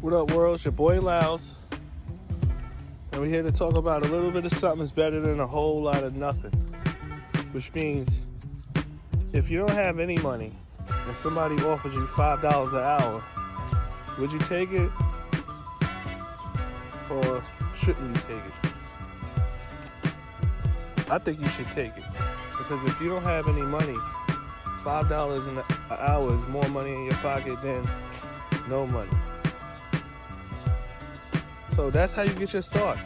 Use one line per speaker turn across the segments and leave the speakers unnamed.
What up, world? It's your boy Louse, and we're here to talk about a little bit of something is better than a whole lot of nothing. Which means, if you don't have any money and somebody offers you $5 an hour, would you take it or shouldn't you take it? I think you should take it, because if you don't have any money, $5 an hour is more money in your pocket than no money. So that's how you get your start.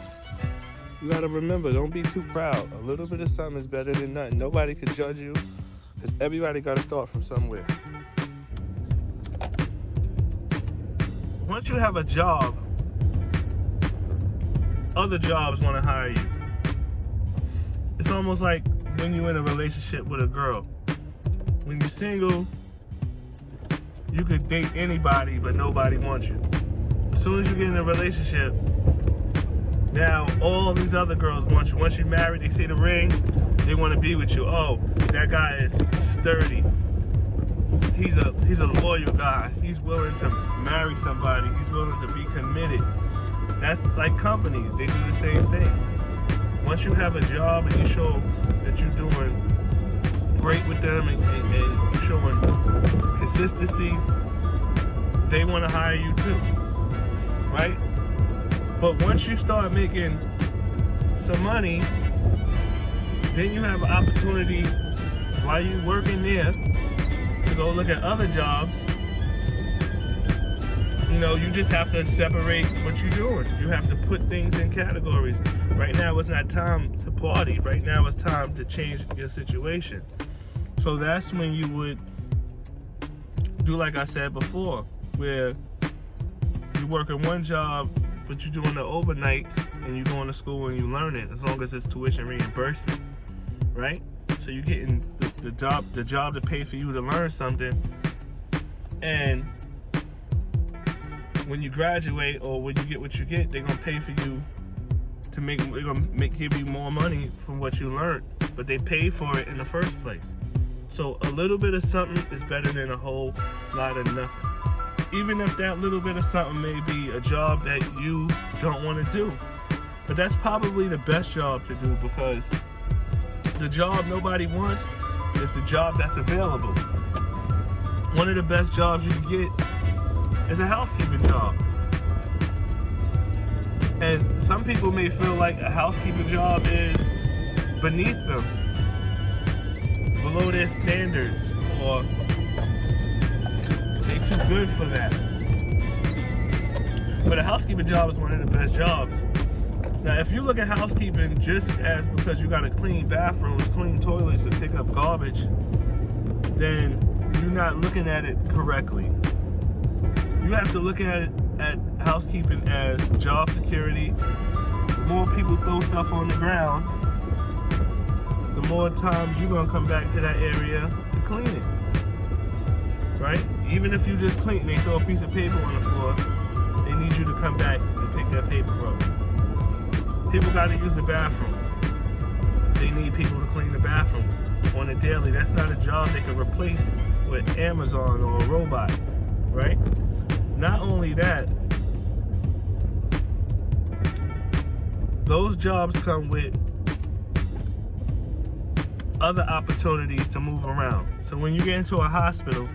You gotta remember, don't be too proud. A little bit of something is better than nothing. Nobody can judge you, because everybody gotta start from somewhere. Once you have a job, other jobs wanna hire you. It's almost like when you're in a relationship with a girl. When you're single, you could date anybody, but nobody wants you. As soon as you get in a relationship, now all these other girls want you. Once you're married, they see the ring, they want to be with you. Oh, that guy is sturdy. He's a loyal guy. He's willing to marry somebody. He's willing to be committed. That's like companies. They do the same thing. Once you have a job and you show that you're doing great with them and you're showing consistency, they want to hire you too, right? But once you start making some money, then you have an opportunity while you're working there to go look at other jobs. You know, you just have to separate what you're doing. You have to put things in categories. Right now, it's not time to party. Right now, it's time to change your situation. So that's when you would do like I said before, where you're working one job, but you're doing the overnights and you're going to school and you learn it, as long as it's tuition reimbursement, right? So you're getting the job to pay for you to learn something, and when you graduate or when you get what you get, they're gonna pay for you to give you more money from what you learned, but they paid for it in the first place. So a little bit of something is better than a whole lot of nothing. Even if that little bit of something may be a job that you don't want to do. But that's probably the best job to do, because the job nobody wants is the job that's available. One of the best jobs you can get is a housekeeping job. And some people may feel like a housekeeping job is beneath them, below their standards, or they're too good for that. But a housekeeping job is one of the best jobs. Now, if you look at housekeeping just as because you gotta clean bathrooms, clean toilets, and pick up garbage, then you're not looking at it correctly. You have to look at housekeeping as job security. The more people throw stuff on the ground, the more times you're gonna come back to that area to clean it, right? Even if you just clean, they throw a piece of paper on the floor, they need you to come back and pick that paper up. People gotta use the bathroom. They need people to clean the bathroom on a daily. That's not a job they can replace with Amazon or a robot, right? Not only that, those jobs come with other opportunities to move around. So when you get into a hospital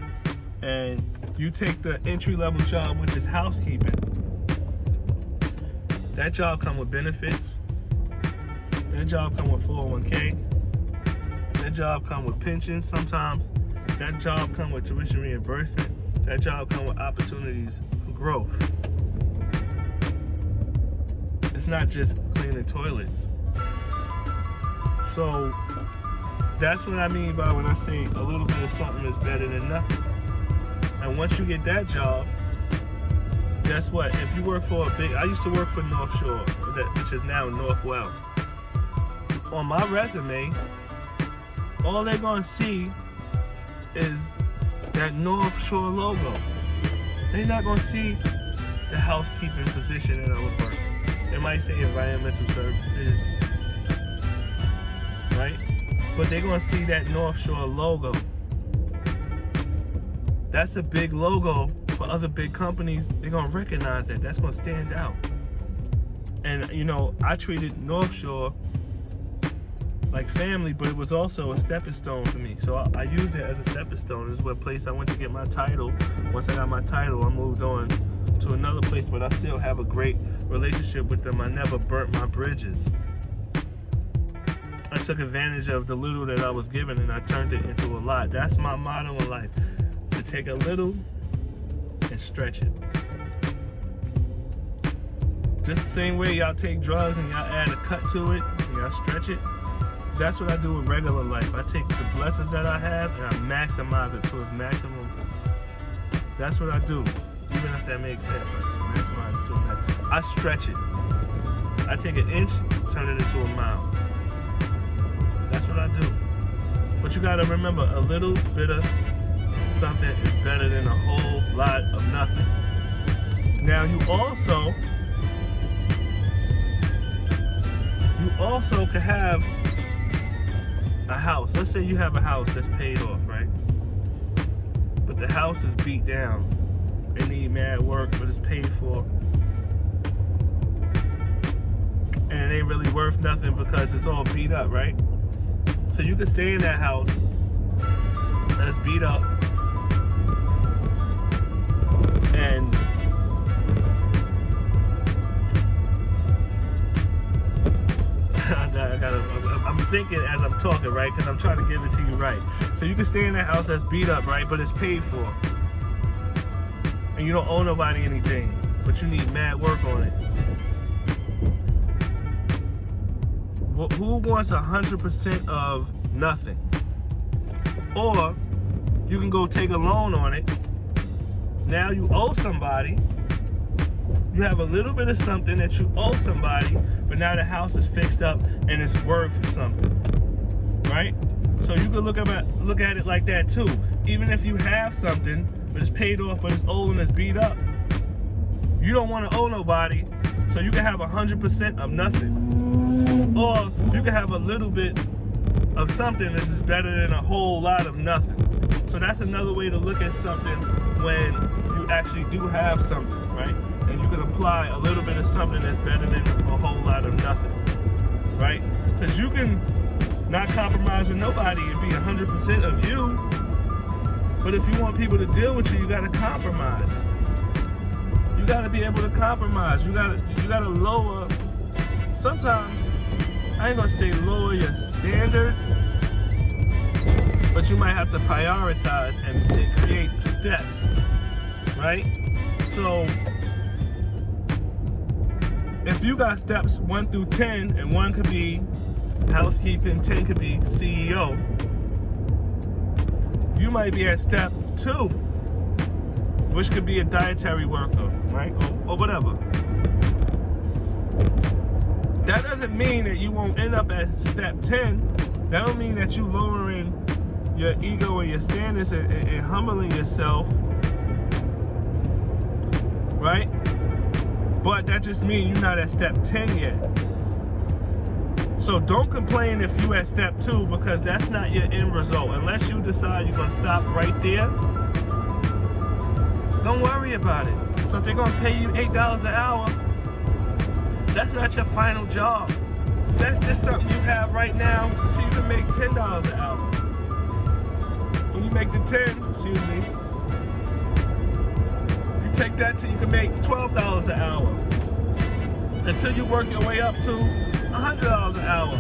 and you take the entry-level job, which is housekeeping, that job come with benefits. That job come with 401k. That job come with pensions sometimes. That job come with tuition reimbursement. That job come with opportunities for growth. It's not just cleaning toilets. So that's what I mean by when I say a little bit of something is better than nothing. And once you get that job, guess what? If you work for I used to work for North Shore, which is now Northwell. On my resume, all they're gonna see is that North Shore logo. They're not gonna see the housekeeping position that I was working. They might say environmental services, right? But they're gonna see that North Shore logo. That's a big logo for other big companies, they're gonna recognize that. That's gonna stand out. And you know, I treated North Shore like family, but it was also a stepping stone for me. So I used it as a stepping stone. This is what place I went to get my title. Once I got my title, I moved on to another place, but I still have a great relationship with them. I never burnt my bridges. I took advantage of the little that I was given and I turned it into a lot. That's my motto in life, to take a little and stretch it. Just the same way y'all take drugs and y'all add a cut to it and y'all stretch it. That's what I do with regular life. I take the blessings that I have and I maximize it to its maximum. That's what I do, even if that makes sense, right? Maximize it to a maximum. I stretch it. I take an inch, turn it into a mile. That's what I do. But you gotta remember, a little bit of something is better than a whole lot of nothing. Now you also could have a house. Let's say you have a house that's paid off, right? But the house is beat down. It need mad work, but it's paid for. And it ain't really worth nothing because it's all beat up, right? So you can stay in that house that's beat up and I'm thinking as I'm talking, right? Because I'm trying to give it to you right. So you can stay in that house that's beat up, right? But it's paid for. And you don't owe nobody anything, but you need mad work on it. Well, who wants 100% of nothing? Or you can go take a loan on it. Now you owe somebody. You have a little bit of something that you owe somebody, but now the house is fixed up and it's worth something, right? So you can look at it like that too. Even if you have something, but it's paid off, but it's old and it's beat up, you don't want to owe nobody, so you can have 100% of nothing. Or you can have a little bit of something that is better than a whole lot of nothing. So that's another way to look at something when you actually do have something, right? And you can apply a little bit of something that's better than a whole lot of nothing, right? Because you can not compromise with nobody and be 100% of you, but if you want people to deal with you, you gotta compromise. You gotta be able to compromise. You gotta lower. Sometimes I ain't gonna say lower your standards, but you might have to prioritize and create steps, right? So if you got steps 1 through 10, and 1 could be housekeeping, 10 could be CEO, you might be at step 2, which could be a dietary worker, right? Or whatever. That doesn't mean that you won't end up at step 10. That don't mean that you lowering your ego and your standards and humbling yourself, right? But that just means you're not at step 10 yet. So don't complain if you at step 2, because that's not your end result. Unless you decide you're gonna stop right there, don't worry about it. So if they're gonna pay you $8 an hour, that's not your final job. That's just something you have right now until you can make $10 an hour. When you make the 10, excuse me, you take that till you can make $12 an hour. Until you work your way up to $100 an hour.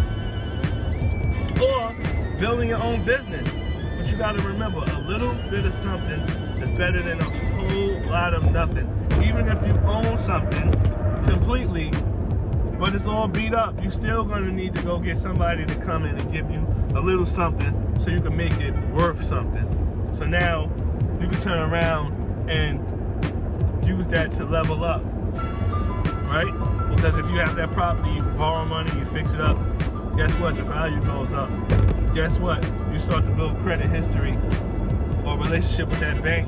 Or building your own business. But you gotta remember, a little bit of something is better than a whole lot of nothing. Even if you own something completely, but it's all beat up, you still gonna need to go get somebody to come in and give you a little something so you can make it worth something. So now you can turn around and use that to level up, right? Because if you have that property, you borrow money, you fix it up, guess what? The value goes up. Guess what? You start to build credit history or relationship with that bank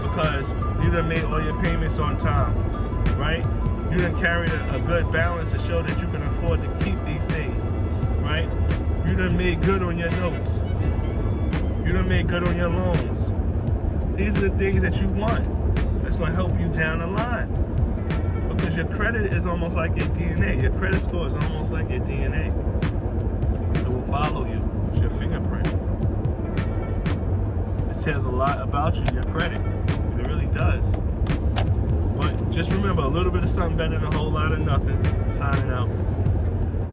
because you done made all your payments on time, right? You done carried a good balance to show that you can afford to keep these things, right? You done made good on your notes. You done made good on your loans. These are the things that you want. that's going to help you down the line. Because your credit is almost like your DNA. Your credit score is almost like your DNA. It will follow you. It's your fingerprint. It says a lot about you, your credit. And it really does. But just remember, a little bit of something better than a whole lot of nothing. Signing out.